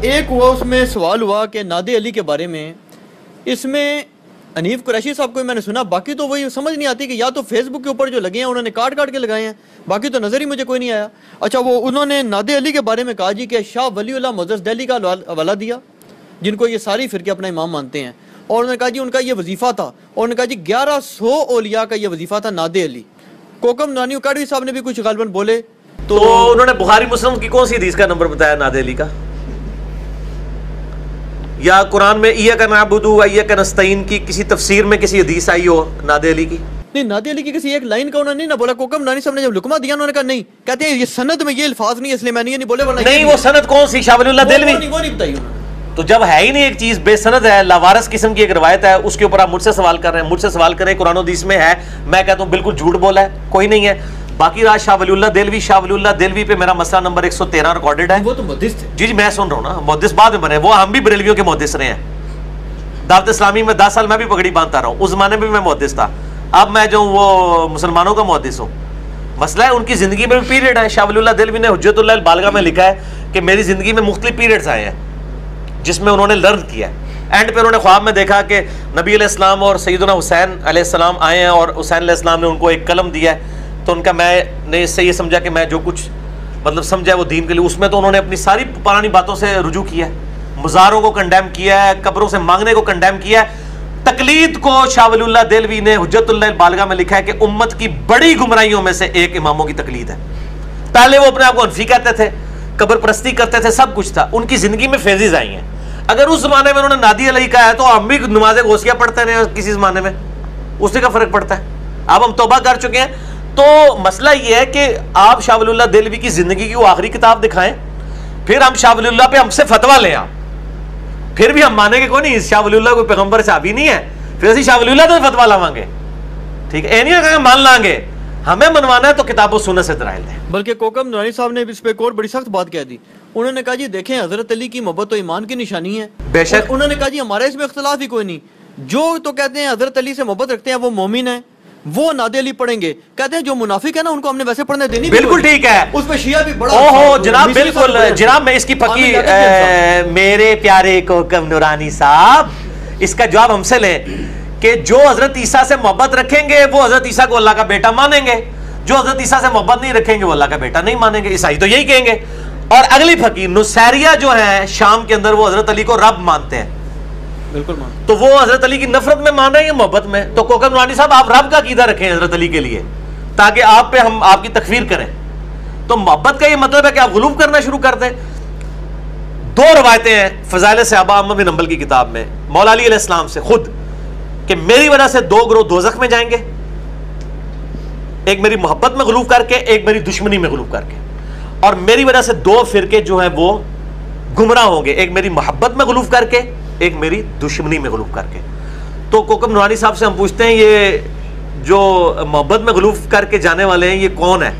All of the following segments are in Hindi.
एक हुआ उसमें सवाल हुआ कि नादे अली के बारे में, इसमें अनीफ कुरैशी साहब को मैंने सुना, बाकी तो वही समझ नहीं आती कि या तो फेसबुक के ऊपर जो लगे हैं उन्होंने काट काट के लगाए हैं, बाकी तो नज़र ही मुझे कोई नहीं आया। अच्छा, वो उन्होंने नादे अली के बारे में कहा जी कि शाह वलीउल्लाह मुअज़्ज़ज़ दिल्ली का हवाला दिया, जिनको ये सारी फ़िरके अपना इमाम मानते हैं, और उन्होंने कहा जी उनका ये वजीफ़ा था, और उन्होंने कहा जी 1100 औलिया का ये वजीफ़ा था नादे अली। कोकम नूरानी कादवी साहब ने भी कुछ गालिबन बोले तो उन्होंने बुखारी मुस्लिम की कौन सी हदीस का नंबर बताया नादे अली का, या कुरान में इय्याका नअबुदु व इय्याका नस्तईन की किसी तफसीर में किसी हदीस आई हो नादे अली की? नहीं, नादे अली की किसी एक लाइन का उन्होंने नहीं ना बोला। कोकम नूरानी साहब ने जब लुकमा दिया उन्होंने कहा नहीं, कहते हैं ये सनद में ये अल्फाज नहीं है इसलिए मैंने ये नहीं बोले। नहीं, वो सनद कौन सी? शाह वलीउल्लाह दिल्वी? वो नहीं बताई उन्होंने। तो जब है ही नहीं एक चीज, बेसनद है, लावारस किस्म की एक रवायत है, उसके ऊपर आप मुझसे सवाल कर रहे हैं। मुझसे सवाल करें कुरान हदीस में है, मैं कहता हूं बिल्कुल झूठ बोला है, कोई नहीं है। बाकी राज शाह वलीउल्लाह दिल्वी पे मेरा मसला नंबर 113 रिकॉर्डेड है। वो तो मुहद्दिस थे। जी मैं सुन रहा हूँ ना, मुहद्दिस बाद में बने, वो हम भी बरेलवियों के मुहद्दिस रहे हैं। दावत इस्लामी में 10 साल मैं भी पगड़ी बांधता रहा हूँ, उस जमाने में भी मैं मुहद्दिस था। अब मैं जो वो मुसलमानों का मुहद्दिस हूँ। मसला है उनकी जिंदगी में भी पीरियड है। शाह वलीउल्लाह दिल्वी ने हुज्जतुल बालिगा में लिखा है कि मेरी जिंदगी में मुख्तलिफ पीरियड्स आए हैं जिसमें उन्होंने लर्न किया है। एंड पे उन्होंने ख्वाब में देखा कि नबी अलैहिस्सलाम और सैयदना हुसैन अलैहिस्सलाम आए हैं और हुसैन अलैहिस्सलाम ने उनको एक कलम दिया है। तो उनका मैंने इससे ये समझा कि मैं जो कुछ मतलब समझा वो दीन के लिए, उसमें तो उन्होंने अपनी सारी पुरानी बातों से रुजू किया है, मुज़ारों को कंडेम किया है, कब्रों से मांगने को कंडेम किया है। तकलीद को शाह वलीउल्लाह दिल्वी ने हुज्जतुल बालिगा में लिखा है कि उम्मत की बड़ी गुमराहियों में से एक इमामों की तकलीद है। पहले वो अपने आप को हनफी कहते थे, कब्र परस्ती करते थे, सब कुछ था। उनकी जिंदगी में फेजेज आई हैं। अगर उस जमाने में उन्होंने नादी अली कहा है तो हम भी नमाज गौसिया पढ़ते रहे किसी जमाने में, उससे का फर्क पड़ता है? अब हम तौबा कर चुके हैं। तो मसला ये है कि आप शाह वलीउल्लाह दिल्वी की जिंदगी की वो आखिरी किताब दिखाएं, फिर हम शाह वलीउल्लाह पे हमसे फतवा लें। आप फिर भी हम मानेंगे कोई नहीं, शाह वलीउल्लाह कोई पैगंबर साहबी नहीं है, फिर असि शाह वलीउल्लाह तो फतवा लावांगे, ठीक है? नहीं मान लांगे, हमें मनवाना है तो किताबों सुन्नत से दलाइल दें। बल्कि कोकम नूरानी साहब ने इस पे एक और बड़ी सख्त बात कह दी। उन्होंने कहा जी देखें हजरत अली की मोहब्बत तो ईमान की निशानी है। बेशक उन्होंने कहा जी हमारे इसमें इख्तलाफ ही कोई नहीं, जो तो कहते हैं हजरत अली से मोहब्बत रखते हैं वो मोमिन है, वो नादे अली पढ़ेंगे। कहते हैं जो मुनाफिक है ना उनको हमने वैसे पढ़ने देनी। बिल्कुल ठीक है, उस पे शिया भी बड़ा। ओहो जनाब, बिल्कुल जनाब, मैं इसकी पक्की मेरे प्यारे कोकम नूरानी साहब, इसका जवाब हमसे लें कि जो हजरत ईसा से मोहब्बत रखेंगे वो हजरत ईसा को अल्लाह का बेटा मानेंगे, जो हजरत ईसा से मोहब्बत नहीं रखेंगे वो अल्लाह का बेटा नहीं मानेंगे। ईसाई तो यही कहेंगे। और अगली फकीर नुसैरिया जो है शाम के अंदर, वो हजरत अली को रब मानते हैं। बिल्कुल मान। तो वो हजरत अली की नफरत में मान रहे हैं या मोहब्बत में? तो कोकम नूरानी साहब आप रब का कीदा रखें हजरत अली के लिए, ताकि आप पे हम आपकी तकफीर करें। तो मोहब्बत का ये मतलब है कि आप गुलूब करना शुरू कर दें। 2 रवायतें हैं फज़ाइल सहाबा अहमद बिन हंबल की किताब में मौला अली अलैहिस्सलाम से खुद, कि मेरी वजह से 2 गिरोह दोज़ख में जाएंगे, एक मेरी मोहब्बत में गुलूब करके, एक मेरी दुश्मनी में गुलूब करके। और मेरी वजह से 2 फिरके जो है वो गुमराह होंगे, एक मेरी मोहब्बत में गुलूब करके, एक मेरी दुश्मनी में गुलूब करके। तो कोकम नूरानी साहब से हम पूछते हैं ये जो मोहब्बत में गुलूब करके जाने वाले हैं ये कौन है?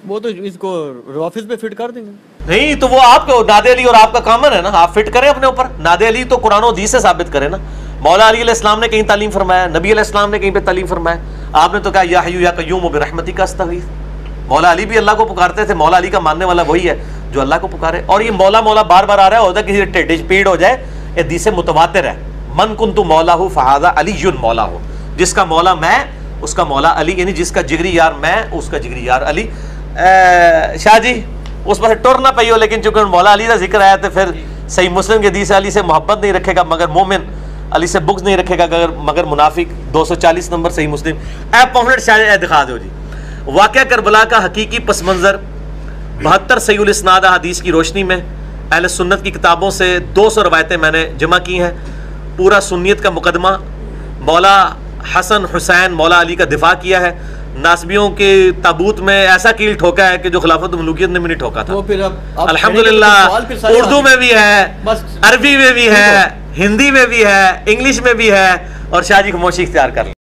वो तो इसको रवाफिज पे फिट कर देंगे। नहीं तो वो आपको नादे अली और आपका कॉमन है ना, आप फिट करें अपने ऊपर। नादे अली तो कुरान और हदीस से साबित करें ना। मौला अली अलैहिस्सलाम ने कहीं तालीम फरमाया, नबी अलैहिस्सलाम ने कहीं पे तालीम फरमाया, आपने तो कहा या हय्यू या कय्यूम बिरहमतिका अस्तगीथ। मौला अली भी अल्लाह को पुकारते थे, मौला अली का मानने वाला वही है जो अल्लाह को पुकारे। और ये मौला मौला बार बार आ रहा है, होता किसी टेढ़ी पीड़ हो जाए, ये हदीस मुतवातिर है, मन कुन्तु मौलाहु फहाज़ा अलीयुन मौलाहु, जिसका मौला मैं उसका मौला अली, यानी जिसका जिगरी यार मैं उसका जिगरी यार अली। शाह जी उस पर टुर ना पाइयो, लेकिन चूंकि मौला अली का जिक्र आया तो फिर सही मुस्लिम के हदीस अली से मोहब्बत नहीं रखेगा मगर मोमिन, अली से बुग़्ज़ नहीं रखेगा मगर मुनाफिक। 240 नंबर सही मुस्लिम। पंफलेट शायद दिखा दो जी। वाक़या करबला का हकीकी पस मंज़र 72 सहीहुल इस्नाद हदीस की रोशनी में अहले सुन्नत की किताबों से 200 रवायतें मैंने जमा की हैं। पूरा सुन्नियत का मुकदमा, मौला हसन हुसैन मौला अली का दिफा किया है। नासबियों के ताबूत में ऐसा कील ठोका है कि जो खिलाफत मलूकियत ने भी नहीं ठोका था। तो फिर अब अल्हम्दुलिल्लाह उर्दू में भी है, अरबी में भी है, हिंदी में भी है, इंग्लिश में भी है। और शाह जी खामोशी इख्तियार कर